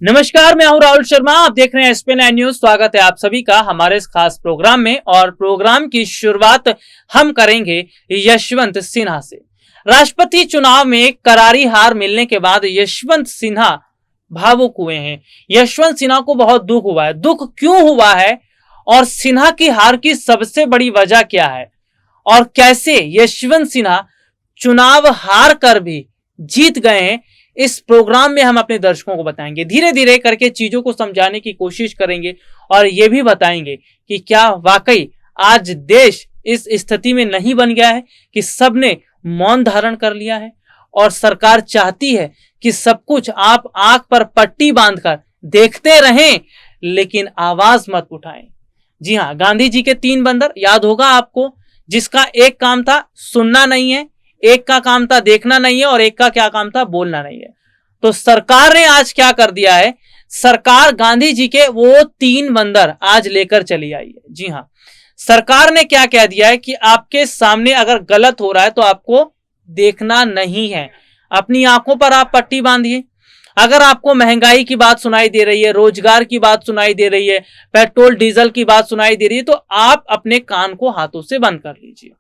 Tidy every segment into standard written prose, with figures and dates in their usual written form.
नमस्कार, मैं हूं राहुल शर्मा। आप देख रहे हैं SP9 न्यूज। स्वागत है आप सभी का हमारे इस खास प्रोग्राम में। और प्रोग्राम की शुरुआत हम करेंगे यशवंत सिन्हा से। राष्ट्रपति चुनाव में करारी हार मिलने के बाद यशवंत सिन्हा भावुक हुए हैं। यशवंत सिन्हा को बहुत दुख हुआ है। दुख क्यों हुआ है और सिन्हा की हार की सबसे बड़ी वजह क्या है और कैसे यशवंत सिन्हा चुनाव हार कर भी जीत गए हैं, इस प्रोग्राम में हम अपने दर्शकों को बताएंगे। धीरे धीरे करके चीजों को समझाने की कोशिश करेंगे और ये भी बताएंगे कि क्या वाकई आज देश इस स्थिति में नहीं बन गया है कि सबने मौन धारण कर लिया है और सरकार चाहती है कि सब कुछ आप आंख पर पट्टी बांधकर देखते रहें लेकिन आवाज मत उठाएं। जी हाँ, गांधी जी के 3 बंदर याद होगा आपको, जिसका एक काम था सुनना नहीं है, एक का काम था देखना नहीं है और एक का क्या काम था बोलना नहीं है। तो सरकार ने आज क्या कर दिया है, सरकार गांधी जी के वो 3 बंदर आज लेकर चली आई है। जी हाँ, सरकार ने क्या कह दिया है कि आपके सामने अगर गलत हो रहा है तो आपको देखना नहीं है, अपनी आंखों पर आप पट्टी बांधिए। अगर आपको महंगाई की बात सुनाई दे रही है, रोजगार की बात सुनाई दे रही है, पेट्रोल डीजल की बात सुनाई दे रही है, तो आप अपने कान को हाथों से बंद कर लीजिए।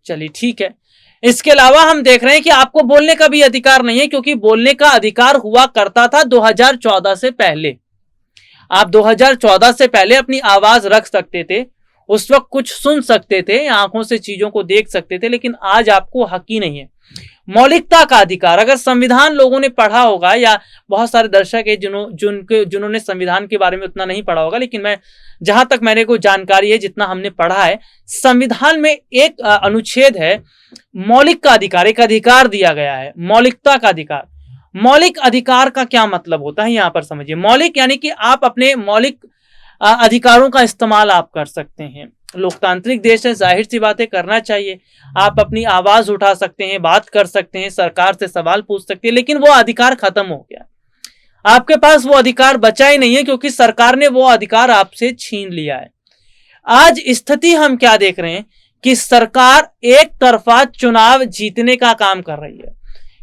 चलिए ठीक है। इसके अलावा हम देख रहे हैं कि आपको बोलने का भी अधिकार नहीं है, क्योंकि बोलने का अधिकार हुआ करता था 2014 से पहले। आप 2014 से पहले अपनी आवाज रख सकते थे, उस वक्त कुछ सुन सकते थे, आंखों से चीजों को देख सकते थे, लेकिन आज आपको हक ही नहीं है। मौलिकता का अधिकार, अगर संविधान लोगों ने पढ़ा होगा, या बहुत सारे दर्शक है जिन्होंने संविधान के बारे में उतना नहीं पढ़ा होगा, लेकिन मैं जहां तक मेरे को जानकारी है, जितना हमने पढ़ा है, संविधान में एक अनुच्छेद है मौलिक का अधिकार, एक अधिकार दिया गया है मौलिकता का अधिकार। मौलिक अधिकार का क्या मतलब होता है यहां पर समझिए। मौलिक यानी कि आप अपने मौलिक अधिकारों का इस्तेमाल आप कर सकते हैं। लोकतांत्रिक देश है, जाहिर सी बातें करना चाहिए। आप अपनी आवाज उठा सकते हैं, बात कर सकते हैं, सरकार से सवाल पूछ सकते हैं, लेकिन वो अधिकार खत्म हो गया। आपके पास वो अधिकार बचा ही नहीं है, क्योंकि सरकार ने वो अधिकार आपसे छीन लिया है। आज स्थिति हम क्या देख रहे हैं कि सरकार एक तरफा चुनाव जीतने का काम कर रही है।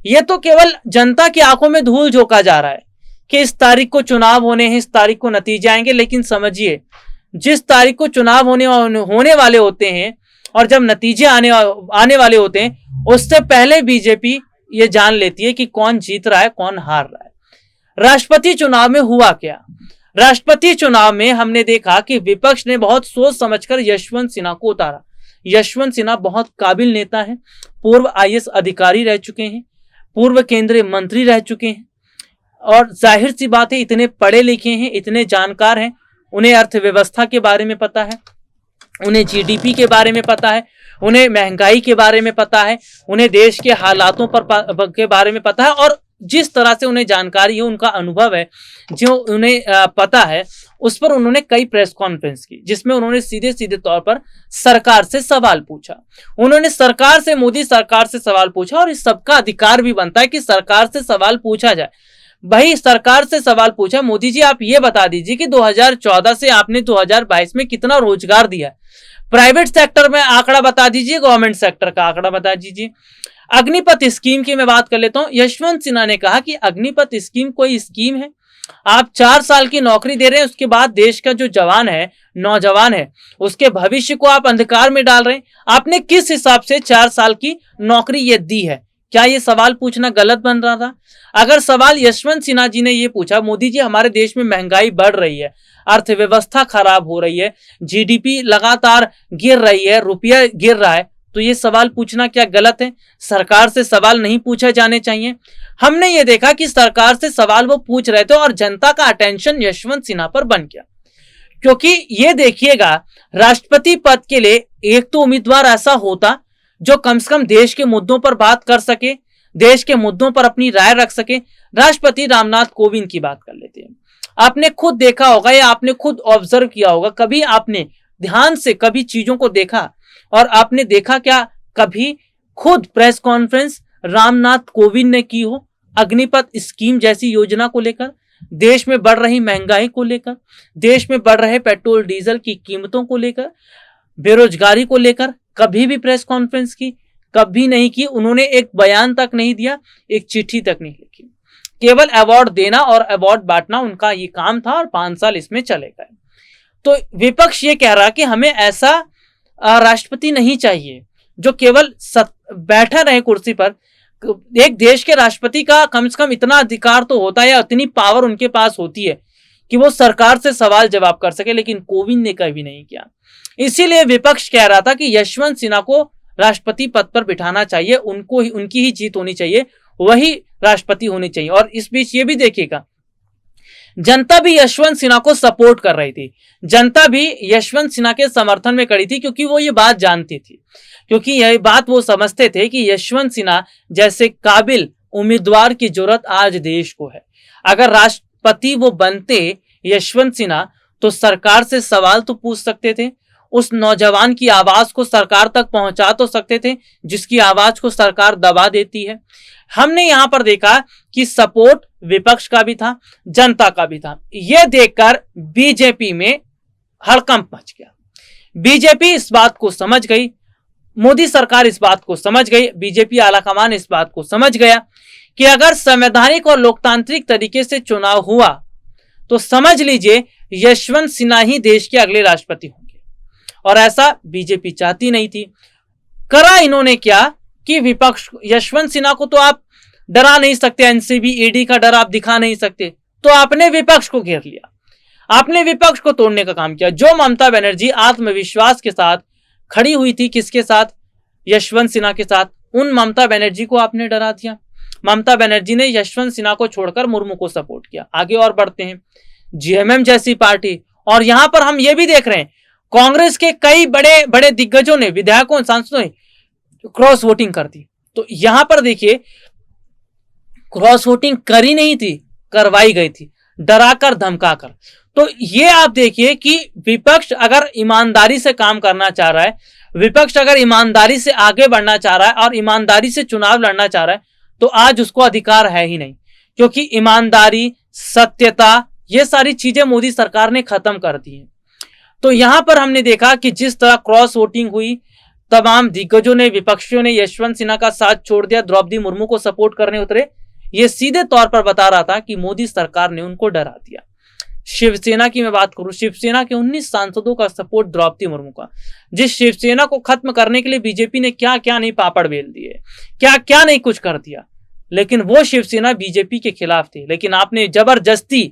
यह तो केवल जनता की आंखों में धूल झोंका जा रहा है कि इस तारीख को चुनाव होने हैं, इस तारीख को नतीजे आएंगे, लेकिन समझिए जिस तारीख को चुनाव होने वाले होते हैं और जब नतीजे आने वाले होते हैं, उससे पहले बीजेपी ये जान लेती है कि कौन जीत रहा है, कौन हार रहा है। राष्ट्रपति चुनाव में हुआ क्या? राष्ट्रपति चुनाव में हमने देखा कि विपक्ष ने बहुत सोच समझकर यशवंत सिन्हा को उतारा। यशवंत सिन्हा बहुत काबिल नेता हैं, पूर्व IAS अधिकारी रह चुके हैं, पूर्व केंद्रीय मंत्री रह चुके हैं, और जाहिर सी बात है इतने पढ़े लिखे हैं, इतने जानकार हैं, उन्हें अर्थव्यवस्था के बारे में पता है, उन्हें GDP के बारे में पता है, उन्हें महंगाई के बारे में पता है, उन्हें देश के हालातों के बारे में पता है, और जिस तरह से उन्हें जानकारी है, उनका अनुभव है, जो उन्हें पता है, उस पर उन्होंने कई प्रेस कॉन्फ्रेंस की, जिसमें उन्होंने सीधे सीधे तौर पर सरकार से सवाल पूछा। उन्होंने सरकार से, मोदी सरकार से सवाल पूछा, और इस सबका अधिकार भी बनता है कि सरकार से सवाल पूछा जाए। भाई सरकार से सवाल पूछा, मोदी जी आप ये बता दीजिए कि 2014 से आपने 2022 में कितना रोजगार दिया है। प्राइवेट सेक्टर में आंकड़ा बता दीजिए, गवर्नमेंट सेक्टर का आंकड़ा बता दीजिए। अग्निपथ स्कीम की मैं बात कर लेता हूं। यशवंत सिन्हा ने कहा कि अग्निपथ स्कीम कोई स्कीम है? आप 4 साल की नौकरी दे रहे हैं, उसके बाद देश का जो जवान है, नौजवान है, उसके भविष्य को आप अंधकार में डाल रहे हैं। आपने किस हिसाब से 4 साल की नौकरी ये दी है? क्या ये सवाल पूछना गलत बन रहा था? अगर सवाल यशवंत सिन्हा जी ने ये पूछा, मोदी जी हमारे देश में महंगाई बढ़ रही है, अर्थव्यवस्था खराब हो रही है, GDP लगातार गिर रही है, रुपया गिर रहा है, तो ये सवाल पूछना क्या गलत है? सरकार से सवाल नहीं पूछे जाने चाहिए? हमने ये देखा कि सरकार से सवाल वो पूछ रहे थे और जनता का अटेंशन यशवंत सिन्हा पर बन गया। क्योंकि ये देखिएगा, राष्ट्रपति पद के लिए एक तो उम्मीदवार ऐसा होता जो कम से कम देश के मुद्दों पर बात कर सके, देश के मुद्दों पर अपनी राय रख सके। राष्ट्रपति रामनाथ कोविंद की बात कर लेते हैं। आपने खुद देखा होगा या आपने खुद ऑब्जर्व किया होगा, कभी आपने ध्यान से कभी चीजों को देखा और आपने देखा क्या कभी खुद प्रेस कॉन्फ्रेंस रामनाथ कोविंद ने की हो अग्निपथ स्कीम जैसी योजना को लेकर, देश में बढ़ रही महंगाई को लेकर, देश में बढ़ रहे पेट्रोल डीजल की कीमतों को लेकर, बेरोजगारी को लेकर? कभी भी प्रेस कॉन्फ्रेंस की? कभी नहीं की। उन्होंने एक बयान तक नहीं दिया, एक चिट्ठी तक नहीं लिखी। केवल अवार्ड देना और अवार्ड बांटना उनका ये काम था और 5 साल इसमें चले गए। तो विपक्ष ये कह रहा कि हमें ऐसा राष्ट्रपति नहीं चाहिए जो केवल बैठा रहे कुर्सी पर। एक देश के राष्ट्रपति का कम से कम इतना अधिकार तो होता है या इतनी पावर उनके पास होती है कि वो सरकार से सवाल जवाब कर सके, लेकिन कोविंद ने कभी नहीं किया। इसीलिए विपक्ष कह रहा था कि यशवंत सिन्हा को राष्ट्रपति पद पर बिठाना चाहिए, उनकी ही जीत होनी चाहिए, वही राष्ट्रपति होने चाहिए। और इस बीच ये भी देखिएगा, जनता भी यशवंत सिन्हा को सपोर्ट कर रही थी, जनता भी यशवंत सिन्हा के समर्थन में खड़ी थी, क्योंकि वो ये बात जानती थी, क्योंकि यह बात वो समझते थे कि यशवंत सिन्हा जैसे काबिल उम्मीदवार की जरूरत आज देश को है। अगर राष्ट्रपति वो बनते यशवंत सिन्हा तो सरकार से सवाल तो पूछ सकते थे, उस नौजवान की आवाज को सरकार तक पहुंचा तो सकते थे जिसकी आवाज को सरकार दबा देती है। हमने यहां पर देखा कि सपोर्ट विपक्ष का भी था, जनता का भी था। यह देखकर बीजेपी में हड़कंप मच गया। बीजेपी इस बात को समझ गई, मोदी सरकार इस बात को समझ गई, बीजेपी आलाकमान इस बात को समझ गया कि अगर संवैधानिक और लोकतांत्रिक तरीके से चुनाव हुआ तो समझ लीजिए यशवंत सिन्हा ही देश के अगले राष्ट्रपति होंगे। और ऐसा बीजेपी चाहती नहीं थी। करा इन्होंने क्या कि विपक्ष, यशवंत सिन्हा को तो आप डरा नहीं सकते, एनसीबी ईडी का डर आप दिखा नहीं सकते, तो आपने विपक्ष को घेर लिया, आपने विपक्ष को तोड़ने का काम किया। जो ममता बनर्जी आत्मविश्वास के साथ खड़ी हुई थी, किसके साथ? यशवंत सिन्हा के साथ। उन ममता बनर्जी को आपने डरा दिया। ममता बनर्जी ने यशवंत सिन्हा को छोड़कर मुर्मू को सपोर्ट किया। आगे और बढ़ते हैं, जीएमएम जैसी पार्टी, और यहां पर हम ये भी देख रहे हैं कांग्रेस के कई बड़े बड़े दिग्गजों ने, विधायकों, सांसदों ने क्रॉस वोटिंग कर दी। तो यहां पर देखिए क्रॉस वोटिंग करी नहीं थी, करवाई गई थी, डराकर धमकाकर। तो ये आप देखिए कि विपक्ष अगर ईमानदारी से काम करना चाह रहा है, विपक्ष अगर ईमानदारी से आगे बढ़ना चाह रहा है और ईमानदारी से चुनाव लड़ना चाह रहा है, तो आज उसको अधिकार है ही नहीं, क्योंकि ईमानदारी, सत्यता, ये सारी चीजें मोदी सरकार ने खत्म कर दी है। तो यहां पर हमने देखा कि जिस तरह क्रॉस वोटिंग हुई, तमाम दिग्गजों ने, विपक्षियों ने यशवंत सिन्हा का साथ छोड़ दिया, द्रौपदी मुर्मू को सपोर्ट करने उतरे। ये सीधे तौर पर बता रहा था कि मोदी सरकार ने उनको डरा दिया। शिवसेना की मैं बात करूं, शिवसेना के 19 सांसदों का सपोर्ट द्रौपदी मुर्मू का। जिस शिवसेना को खत्म करने के लिए बीजेपी ने क्या क्या नहीं पापड़ बेल दिए, क्या क्या नहीं कुछ कर दिया, लेकिन वो शिवसेना बीजेपी के खिलाफ थी। लेकिन आपने जबरदस्ती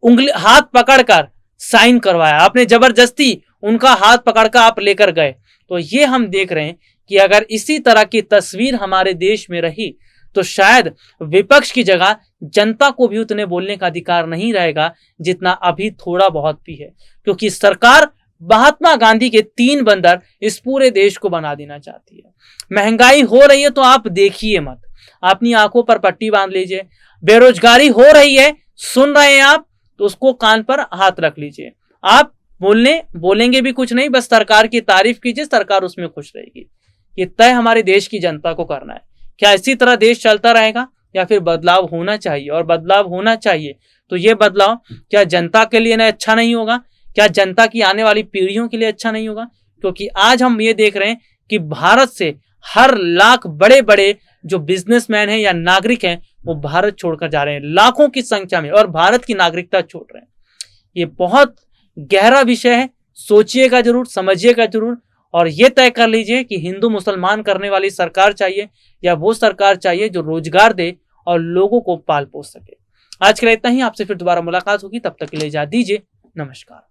उंगली, हाथ पकड़कर साइन करवाया, आपने जबरदस्ती उनका हाथ पकड़कर आप लेकर गए। तो ये हम देख रहे हैं कि अगर इसी तरह की तस्वीर हमारे देश में रही तो शायद विपक्ष की जगह जनता को भी उतने बोलने का अधिकार नहीं रहेगा जितना अभी थोड़ा बहुत भी है, क्योंकि सरकार महात्मा गांधी के 3 बंदर इस पूरे देश को बना देना चाहती है। महंगाई हो रही है तो आप देखिए मत, अपनी आंखों पर पट्टी बांध लीजिए। बेरोजगारी हो रही है, सुन रहे हैं आप, तो उसको कान पर हाथ रख लीजिए। आप बोलेंगे भी कुछ नहीं, बस सरकार की तारीफ कीजिए, सरकार उसमें खुश रहेगी। ये तय हमारे देश की जनता को करना है। क्या इसी तरह देश चलता रहेगा या फिर बदलाव होना चाहिए? और बदलाव होना चाहिए तो ये बदलाव क्या जनता के लिए अच्छा नहीं होगा? क्या जनता की आने वाली पीढ़ियों के लिए अच्छा नहीं होगा? क्योंकि आज हम ये देख रहे हैं कि भारत से हर लाख बड़े बड़े जो बिजनेसमैन हैं या नागरिक हैं वो भारत छोड़कर जा रहे हैं, लाखों की संख्या में, और भारत की नागरिकता छोड़ रहे हैं। ये बहुत गहरा विषय है, सोचिएगा जरूर, समझिएगा जरूर, और ये तय कर लीजिए कि हिंदू मुसलमान करने वाली सरकार चाहिए या वो सरकार चाहिए जो रोजगार दे और लोगों को पाल पोस सके। आज के लिए इतना ही, आपसे फिर दोबारा मुलाकात होगी, तब तक के लिए इजाजत दीजिए, नमस्कार।